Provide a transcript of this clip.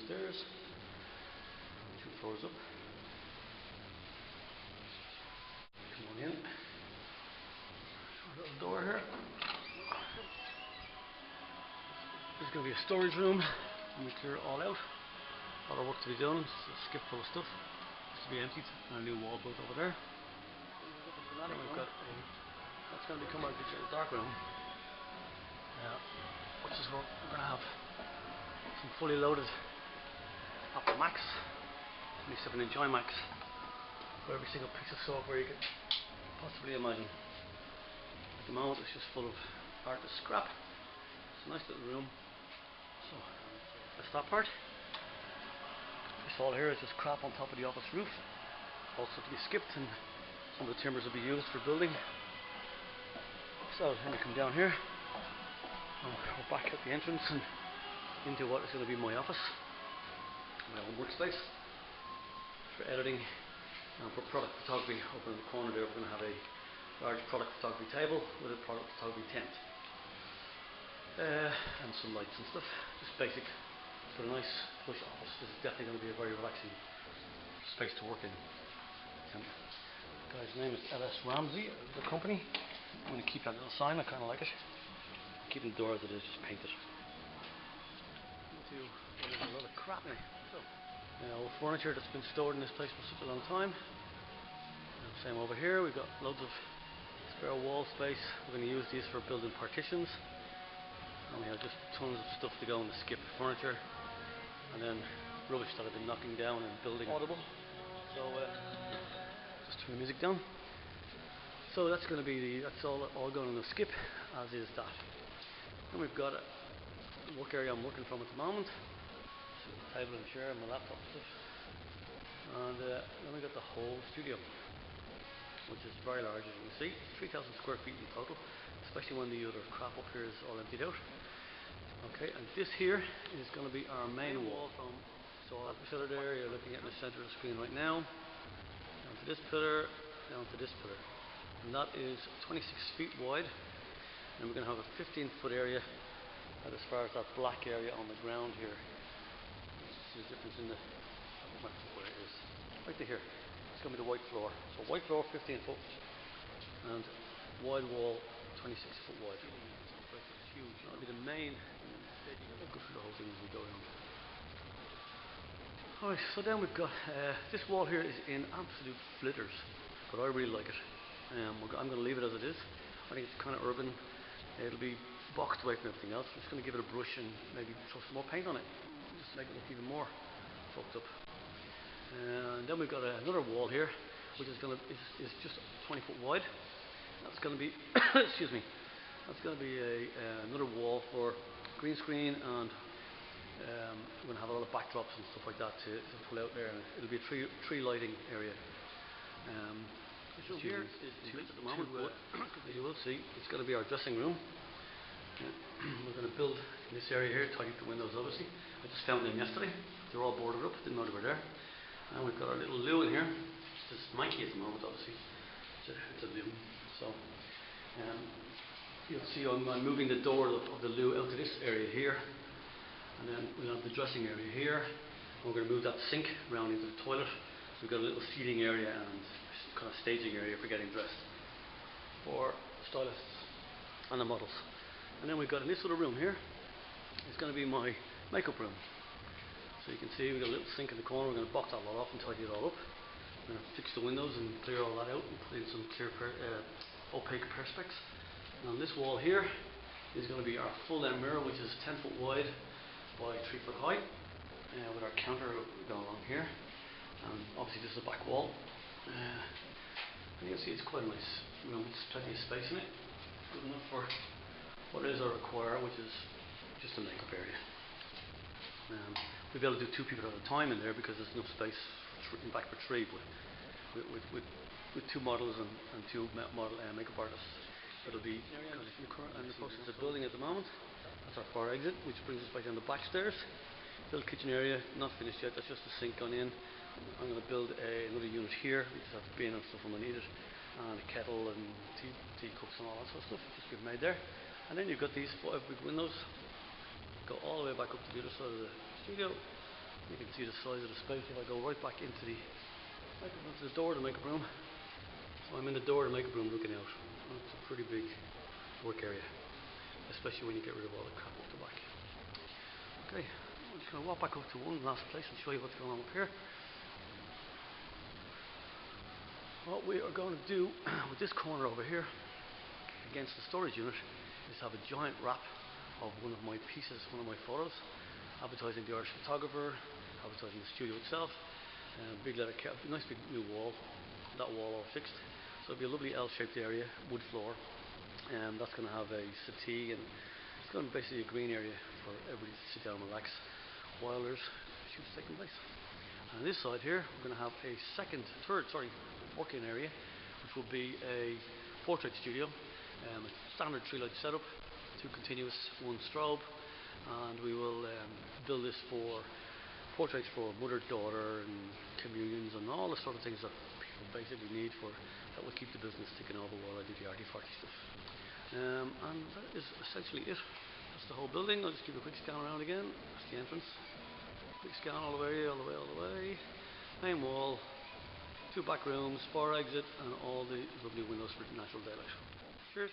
stairs, 2 floors up. Come on in. Short little door here. This is going to be a storage room. Let me clear it all out. A lot of work to be done. It's a skip full of stuff. It's to be emptied, and a new wall built over there. Then we've got that's going to become our dark room, which is where we're going to have some fully loaded Apple Macs, 27-inch iMacs, for every single piece of software you could possibly imagine. At the moment it's just full of artist scrap. It's a nice little room. So that's that part. This wall here is just crap on top of the office roof, also to be skipped, and some of the timbers will be used for building. So then we come down here, and we're back at the entrance and into what is going to be my office, my own workspace for editing and for product photography. Over in the corner there we're going to have a large product photography table with a product photography tent, and some lights and stuff, just basic, but a nice plush office. This is definitely going to be a very relaxing space to work in. The guy's name is LS Ramsey, the company. I'm going to keep that little sign, I kind of like it. Keeping the door as it is, just painted. Into a lot of crap now. Old furniture that's been stored in this place for such a long time. And same over here, we've got loads of spare wall space. We're going to use these for building partitions. And we have just tons of stuff to go in the skip furniture. And then rubbish that I've been knocking down and building. Audible. So just turn the music down. So that's going to be that's all going in the skip, as is that. And we've got a work area I'm working from at the moment. Table and chair and my laptop and stuff. And then we got the whole studio, which is very large, as you can see. 3,000 square feet in total, especially when the other crap up here is all emptied out. Okay, and this here is going to be our main wall. So that pillar there, you're looking at in the center of the screen right now. Down to this pillar, down to this pillar. And that is 26 feet wide. And we're going to have a 15-foot area as far as that black area on the ground here. See the difference in where it is. Right to here. It's going to be the white floor. So white floor, 15 foot. And wide wall, 26 foot wide. It's huge. That'll be the main. I'll go through the whole thing as we go around. Alright, so then we've got this wall here is in absolute flitters, but I really like it. I'm going to leave it as it is. I think it's kind of urban. It'll be boxed away from everything else. I'm just going to give it a brush and maybe throw some more paint on it, just to make it look even more fucked up. And then we've got another wall here, which is just 20 foot wide. That's going to be excuse me. That's going to be another wall for green screen, and we're going to have a lot of backdrops and stuff like that to pull out there. And it'll be a tree lighting area. This room here is at the moment, but as you will see, it's going to be our dressing room. We're going to build in this area here, tidy up the windows obviously. I just found them yesterday. They're all boarded up, didn't know they were there. And we've got our little loo in here. It's just manky at the moment obviously. It's a loo. So you'll see I'm moving the door of the loo out to this area here. And then we'll have the dressing area here. And we're going to move that sink around into the toilet. So we've got a little seating area and kind of staging area for getting dressed for stylists and the models. And then we've got in this little room here, it's going to be my makeup room. So you can see we've got a little sink in the corner. We're going to box that lot off and tidy it all up. We're going to fix the windows and clear all that out and put in some clear opaque perspex. And on this wall here is going to be our full length mirror, which is 10 foot wide by 3 foot high, with our counter going along here. And obviously this is a back wall. And you can see it's quite a nice room. There's plenty of space in it. Good enough for what it is I require, which is just a makeup area. We'll be able to do 2 people at a time in there because there's enough space in back for 3. But with 2 models and 2 model makeup artists, it'll be kind of in the process of building at the moment. That's our far exit, which brings us back down the back stairs. Little kitchen area, not finished yet. That's just the sink gone in. I'm going to build another unit here. We just have the bin and stuff underneath it, and a kettle and tea cups and all that sort of stuff just been made there. And then you've got these 5 big windows, go all the way back up to the other side of the studio, You can see the size of the space if I go right back into the door of the makeup room. So I'm in the door of the makeup room looking out. It's a pretty big work area, especially when you get rid of all the crap off the back. Okay, I'm just going to walk back up to one last place and show you what's going on up here. What we are going to do with this corner over here against the storage unit is have a giant wrap of one of my pieces, one of my photos, advertising the Irish Photographer, advertising the studio itself, big letter, nice big new wall, that wall all fixed. So it'll be a lovely L-shaped area, wood floor, and that's going to have a settee, and it's going to be basically a green area for everybody to sit down and relax while there's shoots taking place. And on this side here, we're going to have a third working area, which will be a portrait studio, a standard 3-light setup, 2 continuous, 1 strobe, and we will build this for portraits for mother, daughter, and communions, and all the sort of things that people basically need that will keep the business ticking over while I do the arty-farty stuff. And that is essentially it. That's the whole building. I'll just give you a quick scan around again. That's the entrance. Quick scan all the way. Main wall, 2 back rooms, fire exit, and all the lovely windows for natural daylight. Cheers.